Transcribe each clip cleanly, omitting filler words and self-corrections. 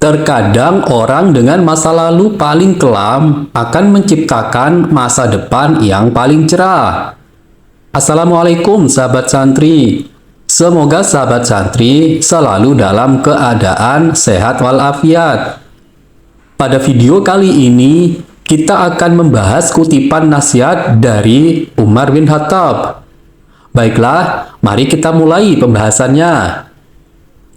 Terkadang orang dengan masa lalu paling kelam akan menciptakan masa depan yang paling cerah. Assalamualaikum sahabat santri. Semoga sahabat santri selalu dalam keadaan sehat walafiat. Pada video kali ini, kita akan membahas kutipan nasihat dari Umar bin Khattab. Baiklah, mari kita mulai pembahasannya.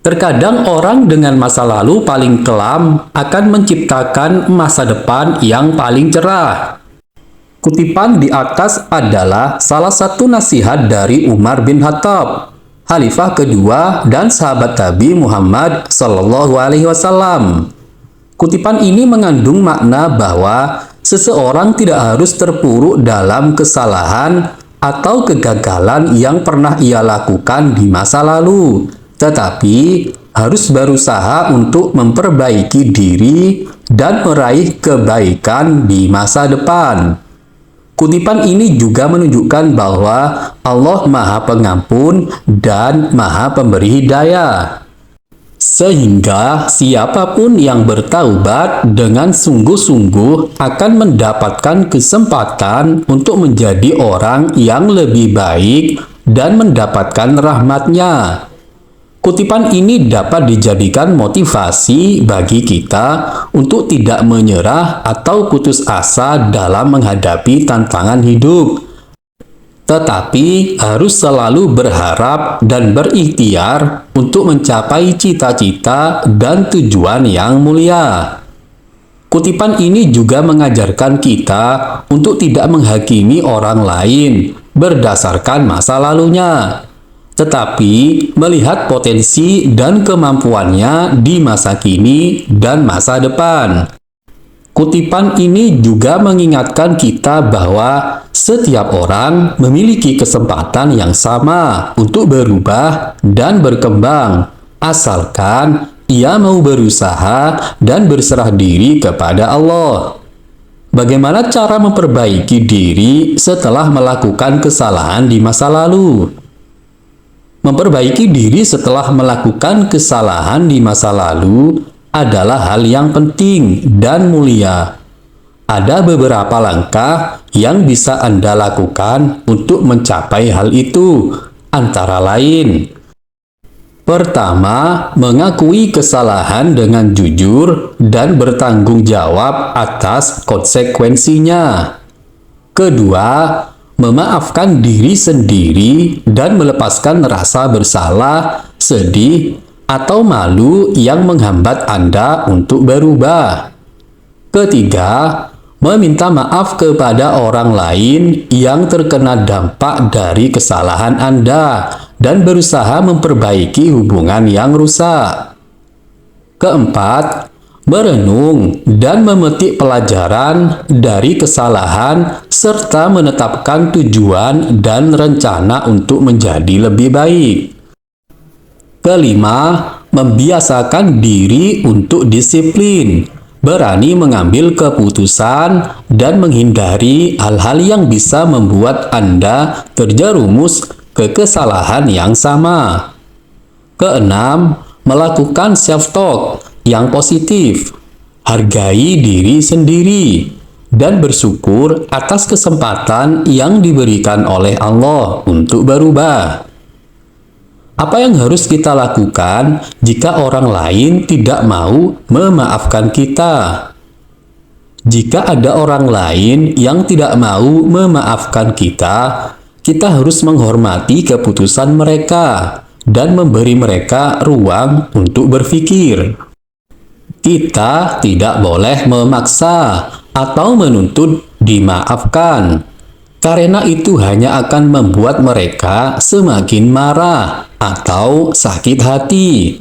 Terkadang orang dengan masa lalu paling kelam akan menciptakan masa depan yang paling cerah. Kutipan di atas adalah salah satu nasihat dari Umar bin Khattab, Khalifah kedua dan sahabat Nabi Muhammad SAW. Kutipan ini mengandung makna bahwa seseorang tidak harus terpuruk dalam kesalahan atau kegagalan yang pernah ia lakukan di masa lalu, tetapi harus berusaha untuk memperbaiki diri dan meraih kebaikan di masa depan. Kutipan ini juga menunjukkan bahwa Allah Maha Pengampun dan Maha Pemberi Hidayah. Sehingga siapapun yang bertaubat dengan sungguh-sungguh akan mendapatkan kesempatan untuk menjadi orang yang lebih baik dan mendapatkan rahmat-Nya. Kutipan ini dapat dijadikan motivasi bagi kita untuk tidak menyerah atau putus asa dalam menghadapi tantangan hidup. Tetapi harus selalu berharap dan berikhtiar untuk mencapai cita-cita dan tujuan yang mulia. Kutipan ini juga mengajarkan kita untuk tidak menghakimi orang lain berdasarkan masa lalunya, tetapi melihat potensi dan kemampuannya di masa kini dan masa depan. Kutipan ini juga mengingatkan kita bahwa setiap orang memiliki kesempatan yang sama untuk berubah dan berkembang, asalkan ia mau berusaha dan berserah diri kepada Allah. Bagaimana cara memperbaiki diri setelah melakukan kesalahan di masa lalu? Memperbaiki diri setelah melakukan kesalahan di masa lalu adalah hal yang penting dan mulia. Ada beberapa langkah yang bisa Anda lakukan untuk mencapai hal itu, antara lain: pertama, mengakui kesalahan dengan jujur dan bertanggung jawab atas konsekuensinya. Kedua, memaafkan diri sendiri dan melepaskan rasa bersalah, sedih, atau malu yang menghambat Anda untuk berubah. Ketiga, meminta maaf kepada orang lain yang terkena dampak dari kesalahan Anda dan berusaha memperbaiki hubungan yang rusak. Keempat, merenung dan memetik pelajaran dari kesalahan serta menetapkan tujuan dan rencana untuk menjadi lebih baik. Kelima, membiasakan diri untuk disiplin, berani mengambil keputusan, dan menghindari hal-hal yang bisa membuat Anda terjerumus ke kesalahan yang sama. Keenam, melakukan self-talk yang positif, hargai diri sendiri, dan bersyukur atas kesempatan yang diberikan oleh Allah untuk berubah. Apa yang harus kita lakukan jika orang lain tidak mau memaafkan kita? Jika ada orang lain yang tidak mau memaafkan kita, kita harus menghormati keputusan mereka dan memberi mereka ruang untuk berpikir. Kita tidak boleh memaksa atau menuntut dimaafkan, karena itu hanya akan membuat mereka semakin marah atau sakit hati.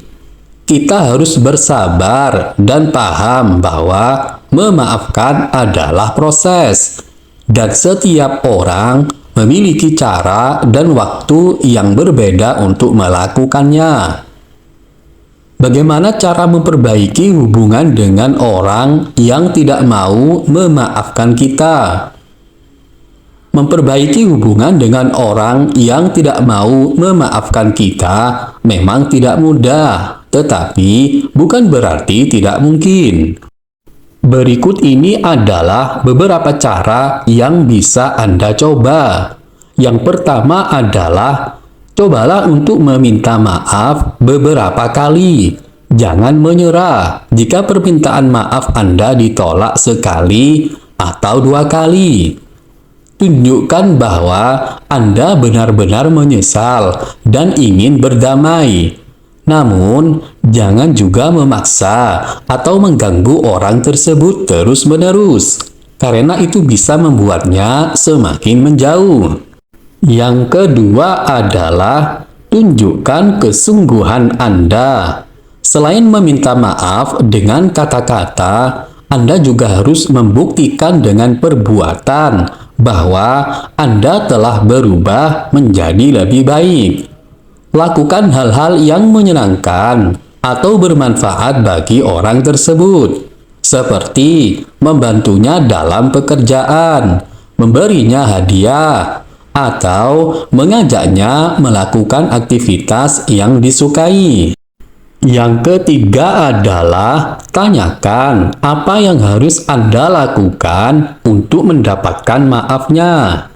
Kita harus bersabar dan paham bahwa memaafkan adalah proses, dan setiap orang memiliki cara dan waktu yang berbeda untuk melakukannya. Bagaimana cara memperbaiki hubungan dengan orang yang tidak mau memaafkan kita? Memperbaiki hubungan dengan orang yang tidak mau memaafkan kita memang tidak mudah, tetapi bukan berarti tidak mungkin. Berikut ini adalah beberapa cara yang bisa Anda coba. Yang pertama adalah cobalah untuk meminta maaf beberapa kali. Jangan menyerah jika permintaan maaf Anda ditolak sekali atau 2 kali. Tunjukkan bahwa Anda benar-benar menyesal dan ingin berdamai. Namun, jangan juga memaksa atau mengganggu orang tersebut terus-menerus, karena itu bisa membuatnya semakin menjauh. Yang kedua adalah tunjukkan kesungguhan Anda. Selain meminta maaf dengan kata-kata, Anda juga harus membuktikan dengan perbuatan bahwa Anda telah berubah menjadi lebih baik. Lakukan hal-hal yang menyenangkan atau bermanfaat bagi orang tersebut, seperti membantunya dalam pekerjaan, memberinya hadiah, atau mengajaknya melakukan aktivitas yang disukai. Yang ketiga adalah tanyakan apa yang harus Anda lakukan untuk mendapatkan maafnya.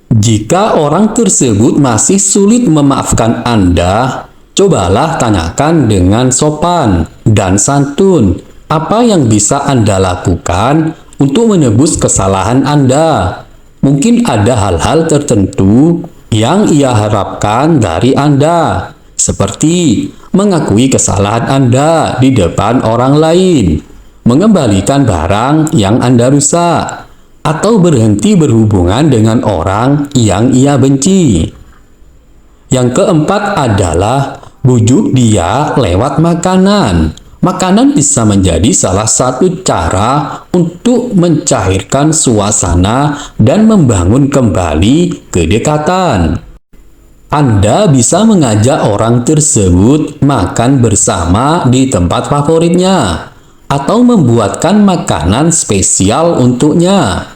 Jika orang tersebut masih sulit memaafkan Anda, cobalah tanyakan dengan sopan dan santun apa yang bisa Anda lakukan untuk menebus kesalahan Anda. Mungkin ada hal-hal tertentu yang ia harapkan dari Anda, seperti mengakui kesalahan Anda di depan orang lain, mengembalikan barang yang Anda rusak, atau berhenti berhubungan dengan orang yang ia benci. Yang keempat adalah bujuk dia lewat makanan. Makanan bisa menjadi salah satu cara untuk mencairkan suasana dan membangun kembali kedekatan. Anda bisa mengajak orang tersebut makan bersama di tempat favoritnya, atau membuatkan makanan spesial untuknya.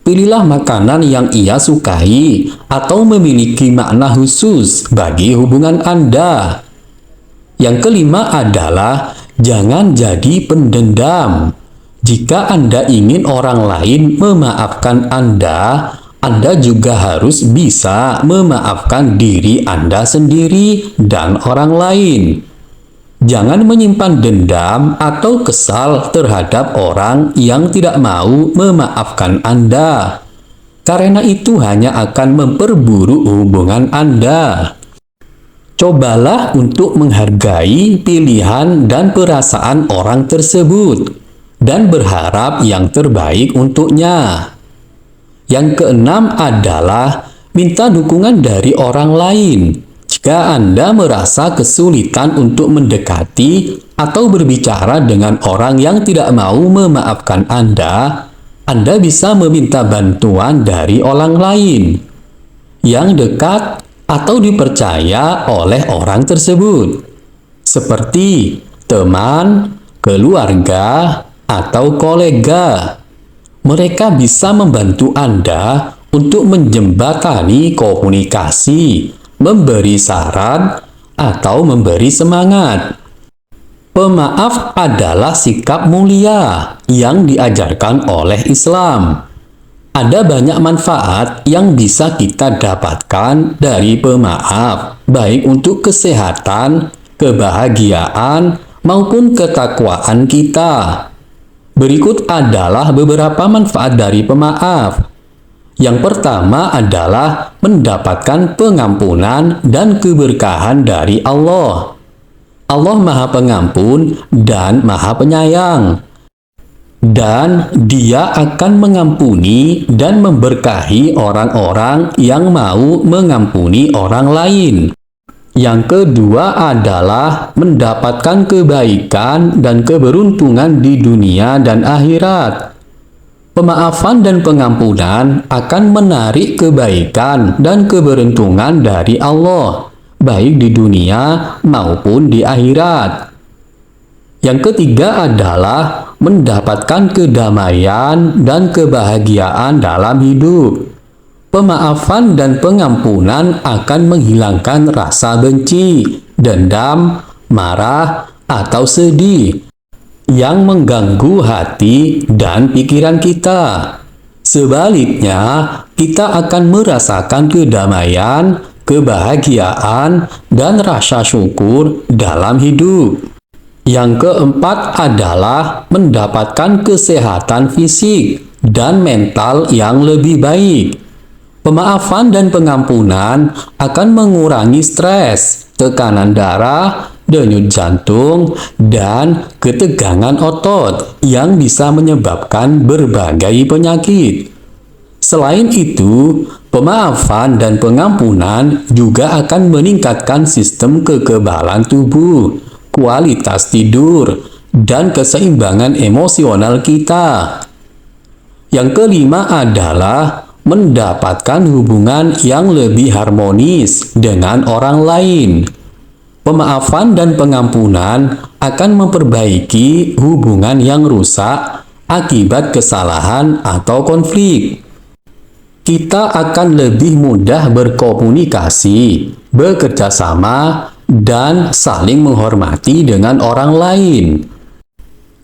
Pilihlah makanan yang ia sukai atau memiliki makna khusus bagi hubungan Anda. Yang kelima adalah jangan jadi pendendam. Jika Anda ingin orang lain memaafkan Anda juga harus bisa memaafkan diri Anda sendiri dan orang lain. Jangan menyimpan dendam atau kesal terhadap orang yang tidak mau memaafkan Anda, karena itu hanya akan memperburuk hubungan Anda. Cobalah untuk menghargai pilihan dan perasaan orang tersebut dan berharap yang terbaik untuknya. Yang keenam adalah minta dukungan dari orang lain. Jika Anda merasa kesulitan untuk mendekati atau berbicara dengan orang yang tidak mau memaafkan Anda bisa meminta bantuan dari orang lain yang dekat atau dipercaya oleh orang tersebut, seperti teman, keluarga, atau kolega. Mereka bisa membantu Anda untuk menjembatani komunikasi, memberi saran, atau memberi semangat. Pemaaf adalah sikap mulia yang diajarkan oleh Islam. Ada banyak manfaat yang bisa kita dapatkan dari pemaaf, baik untuk kesehatan, kebahagiaan, maupun ketakwaan kita. Berikut adalah beberapa manfaat dari pemaaf. Yang pertama adalah mendapatkan pengampunan dan keberkahan dari Allah. Allah Maha Pengampun dan Maha Penyayang. Dan Dia akan mengampuni dan memberkahi orang-orang yang mau mengampuni orang lain. Yang kedua adalah mendapatkan kebaikan dan keberuntungan di dunia dan akhirat. Pemaafan dan pengampunan akan menarik kebaikan dan keberuntungan dari Allah, baik di dunia maupun di akhirat. Yang ketiga adalah mendapatkan kedamaian dan kebahagiaan dalam hidup. Pemaafan dan pengampunan akan menghilangkan rasa benci, dendam, marah, atau sedih yang mengganggu hati dan pikiran kita. Sebaliknya, kita akan merasakan kedamaian, kebahagiaan, dan rasa syukur dalam hidup. Yang keempat adalah mendapatkan kesehatan fisik dan mental yang lebih baik. Pemaafan dan pengampunan akan mengurangi stres, tekanan darah, denyut jantung, dan ketegangan otot yang bisa menyebabkan berbagai penyakit. Selain itu, pemaafan dan pengampunan juga akan meningkatkan sistem kekebalan tubuh, kualitas tidur, dan keseimbangan emosional kita. Yang kelima adalah mendapatkan hubungan yang lebih harmonis dengan orang lain. Pemaafan dan pengampunan akan memperbaiki hubungan yang rusak akibat kesalahan atau konflik. Kita akan lebih mudah berkomunikasi, bekerja sama, dan saling menghormati dengan orang lain.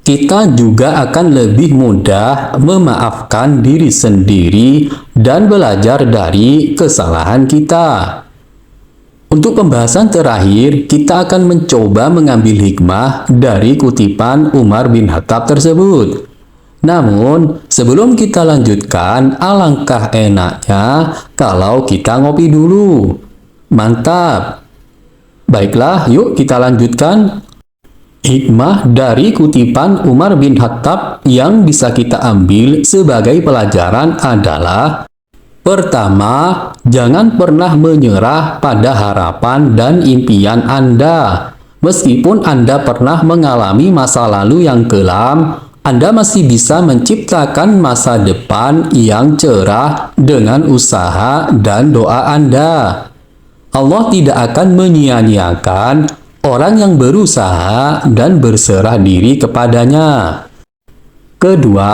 Kita juga akan lebih mudah memaafkan diri sendiri dan belajar dari kesalahan kita. Untuk pembahasan terakhir, kita akan mencoba mengambil hikmah dari kutipan Umar bin Khattab tersebut. Namun, sebelum kita lanjutkan, alangkah enaknya kalau kita ngopi dulu. Mantap! Baiklah, yuk kita lanjutkan. Hikmah dari kutipan Umar bin Khattab yang bisa kita ambil sebagai pelajaran adalah: pertama, jangan pernah menyerah pada harapan dan impian Anda. Meskipun Anda pernah mengalami masa lalu yang kelam, Anda masih bisa menciptakan masa depan yang cerah dengan usaha dan doa Anda. Allah tidak akan menyia-nyiakan orang yang berusaha dan berserah diri kepadanya. Kedua,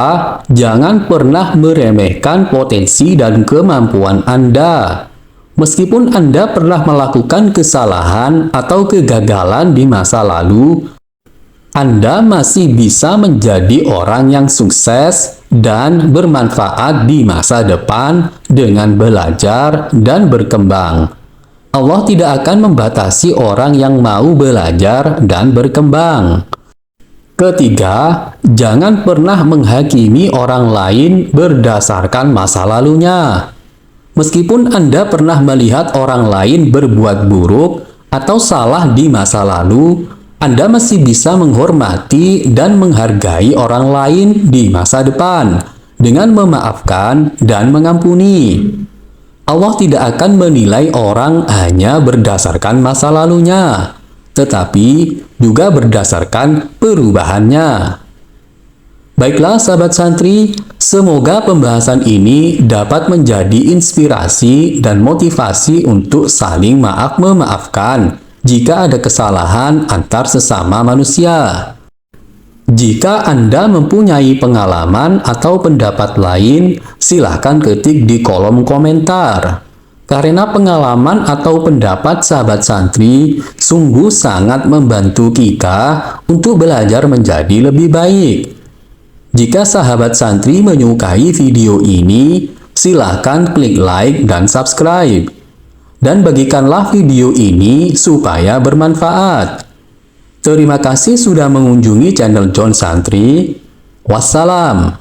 jangan pernah meremehkan potensi dan kemampuan Anda. Meskipun Anda pernah melakukan kesalahan atau kegagalan di masa lalu, Anda masih bisa menjadi orang yang sukses dan bermanfaat di masa depan dengan belajar dan berkembang. Allah tidak akan membatasi orang yang mau belajar dan berkembang. Ketiga, jangan pernah menghakimi orang lain berdasarkan masa lalunya. Meskipun Anda pernah melihat orang lain berbuat buruk atau salah di masa lalu, Anda masih bisa menghormati dan menghargai orang lain di masa depan dengan memaafkan dan mengampuni. Allah tidak akan menilai orang hanya berdasarkan masa lalunya, tetapi juga berdasarkan perubahannya. Baiklah sahabat santri, semoga pembahasan ini dapat menjadi inspirasi dan motivasi untuk saling maaf-memaafkan jika ada kesalahan antar sesama manusia. Jika Anda mempunyai pengalaman atau pendapat lain, silahkan ketik di kolom komentar. Karena pengalaman atau pendapat sahabat santri sungguh sangat membantu kita untuk belajar menjadi lebih baik. Jika sahabat santri menyukai video ini, silahkan klik like dan subscribe. Dan bagikanlah video ini supaya bermanfaat. Terima kasih sudah mengunjungi channel John Santri. Wassalam.